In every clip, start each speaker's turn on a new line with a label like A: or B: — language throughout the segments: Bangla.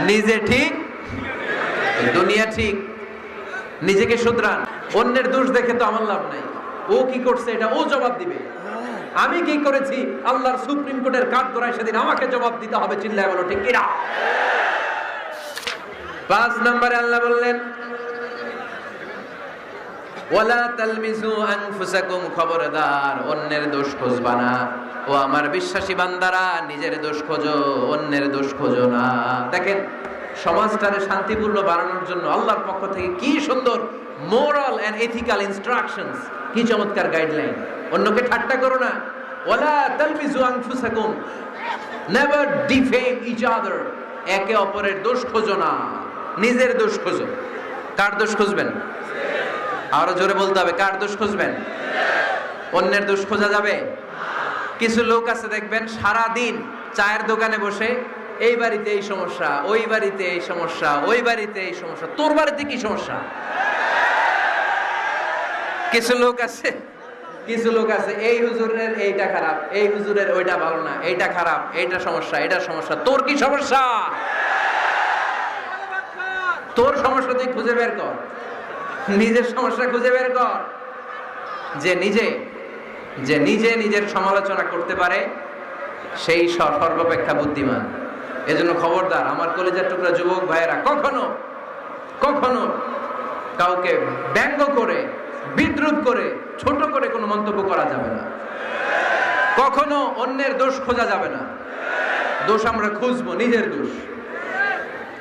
A: নিজে ঠিক, দুনিয়া ঠিক। নিজেকে শুধরান। অন্যের দোষ দেখে তো আমার লাভ নাই। ও কি করছে এটা ও জবাব দিবে। আমি কি করেছি আল্লাহর সুপ্রিম কোর্টের কাঠগড়ায় সেদিন আমাকে জবাব দিতে হবে। চিল্লায় বলো ঠিক কিনা। 5 নম্বরে আল্লাহ বললেন ওয়ালা তালমিজু আনফুসাকুম, খবরদার অন্যের দোষ খুঁজবা না। ও আমার বিশ্বাসী বান্দারা, নিজের দোষ খোঁজো, অন্যের দোষ খোঁজো না। দেখেন সমাজটারে শান্তিপূর্ণ বানানোর জন্য আল্লাহর পক্ষ থেকে কি সুন্দর মোরাল এন্ড এথিক্যাল ইনস্ট্রাকশনস, কি চমৎকার গাইডলাইন। অন্যকে ঠাট্টা করো না। ওয়ালা তালমিজু আনফুসাকুম, নেভার ডিফেম ইচ আদার, একে অপরের দোষ খোঁজো না, নিজের দোষ খোঁজো। কার দোষ খুঁজবেন? আরো জোরে বলতে হবে, কার দোষ খুঁজবেন? অন্যের দোষ খোঁজা যাবে? কিছু লোক আছে দেখবেন সারা দিন চায়ের দোকানে বসে এই বাড়িতে এই সমস্যা, ওই বাড়িতে এই সমস্যা, ওই বাড়িতে এই সমস্যা, তোর বাড়িতে কি সমস্যা? কিছু লোক আছে এই হুজুরের এইটা খারাপ, এই হুজুরের ওইটা ভালো না, এইটা খারাপ, এইটা সমস্যা, এটা সমস্যা, তোর কি সমস্যা? তোর সমস্যা তুই খুঁজে বের কর, নিজের সমস্যা খুঁজে বের কর। যে নিজে নিজের সমালোচনা করতে পারে সেই সর্বাপেক্ষা বুদ্ধিমান। এজন্য খবরদার আমার কলিজার টুকরা যুবক ভাইয়েরা, কখনো কাউকে ব্যঙ্গ করে, বিদ্রুপ করে, ছোট করে কোনো মন্তব্য করা যাবে না। কখনো অন্যের দোষ খোঁজা যাবে না। দোষ আমরা খুঁজবো, নিজের দোষ,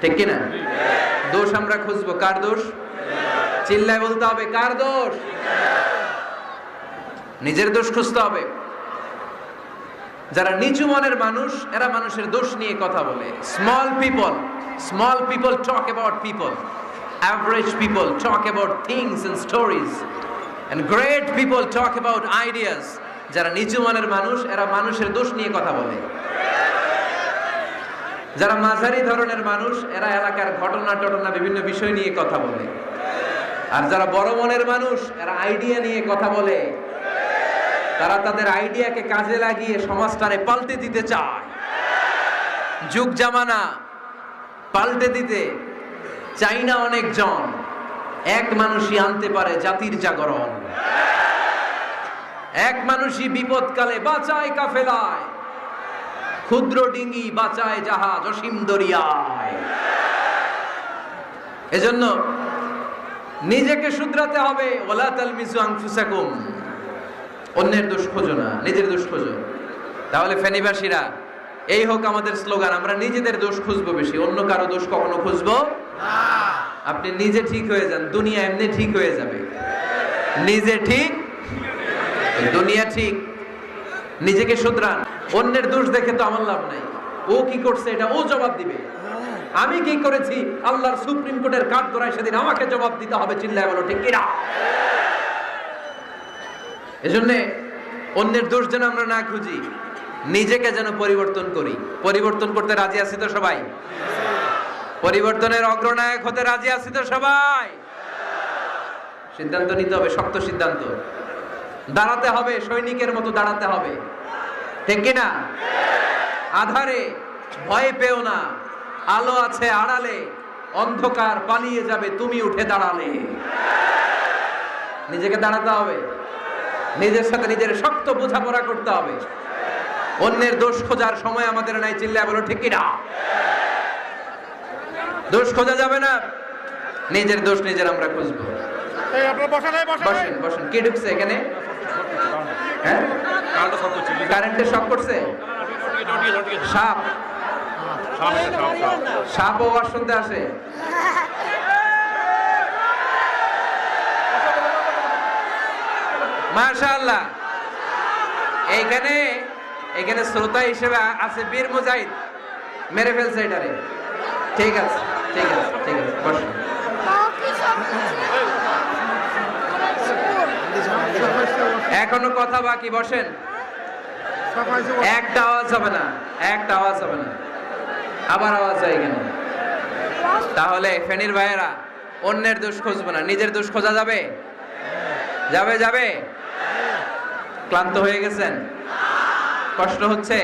A: ঠিক কিনা? দোষ আমরা খুঁজবো, কার দোষ? চিল্লায় বলতে হবে, কার দোষ? নিজের দোষ খুঁজতে হবে। যারা নিচু মনের মানুষ, এরা মানুষের দোষ নিয়ে কথা বলে। Small people talk about people, average people talk about things and stories, and great people talk about ideas. যারা নিচু মনের মানুষ, এরা মানুষের দোষ নিয়ে কথা বলে। যারা মাঝারি ধরনের মানুষ, এরা এলাকার ঘটনা বিভিন্ন বিষয় নিয়ে কথা বলে। আর যারা বড় মনের মানুষ, এরা আইডিয়া নিয়ে কথা বলে। তারা তাদের আইডিয়াকে কাজে লাগিয়ে সমাজটারে পাল্টে দিতে চায়। যুগ জামানা পাল্টে দিতে চাই না অনেকজন, এক মানুষই আনতে পারে জাতির জাগরণ। এক মানুষই বিপদকালে বাঁচায় কাফেলায়, ক্ষুদ্র ডিঙ্গি বাঁচায় জাহাজ অসীম দরিয়ায়। এজন্য নিজেকে শুধরাতে হবে। ওয়ালা তালমিজু আনফুসাকুম, অন্যের দোষ খোঁজো না, নিজের দোষ খোঁজো। তাহলে ফেনীবাসীরা, এই হোক আমাদের স্লোগান, আমরা নিজেদের দোষ খুঁজবো বেশি, অন্য কারো দোষ কখনো খুঁজবো না। আপনি নিজে ঠিক হয়ে যান, দুনিয়া এমনি ঠিক হয়ে যাবে। নিজে ঠিক, দুনিয়া ঠিক। নিজেকে শুধরান। অন্যের দোষ দেখে তো আমার লাভ নাই। ও কি করছে এটা ও জবাব দিবে। আমি কি করেছি আল্লাহর সুপ্রিম কোর্টের কাঠগড়ায় সেদিন আমাকে জবাব দিতে হবে। চিল্লায় বলো ঠিক কিনা। এজন্য অন্যের দোষ যেন আমরা না খুঁজি, নিজেকে যেন পরিবর্তন করি। পরিবর্তন করতে রাজি আছি তো সবাই? পরিবর্তনের অগ্রনায়ক হতে রাজি আছি তো সবাই? সিদ্ধান্ত নিতে হবে, শক্ত সিদ্ধান্ত। দাঁড়াতে হবে, সৈনিকের মতো দাঁড়াতে হবে, ঠিক কিনা? আধারে ভয় পেও না, আলো আছে আড়ালে, অন্ধকার পালিয়ে যাবে তুমি উঠে দাঁড়ালে। নিজেকে দাঁড়াতে হবে, নিজের সাথে নিজের শক্ত বোঝাপড়া করতে হবে। অন্যের দোষ খোঁজার সময় আমাদের নাই। চিল্লায় বলো ঠিক কিনা। দোষ খোঁজা যাবে না, নিজের দোষ নিজের আমরা খুঁজবো। বসেন বসেন। কে ঢুকছে এখানে? হ্যাঁ, কারেন্টের শক করছে। সাপ ও আওয়াজ শুনতে আসে। মাশাআল্লাহ। এইখানে শ্রোতা হিসেবে আছে বীর মুজাহিদ, মেরে ফেলছে এটারে। ঠিক আছে ঠিক আছে ঠিক আছে, বসেন। এখনো কথা বাকি, বসেন। একটা আওয়াজ হবে না, একটা আওয়াজ হবে না। আবার আওয়াজ হয় কেন? তাহলে ফেনীর ভাইয়েরা, অন্যের দোষ খুঁজবো না, নিজের দোষ খোঁজা যাবে? যাবে যাবে? ক্লান্ত হয়ে গেছেন? কষ্ট হচ্ছে?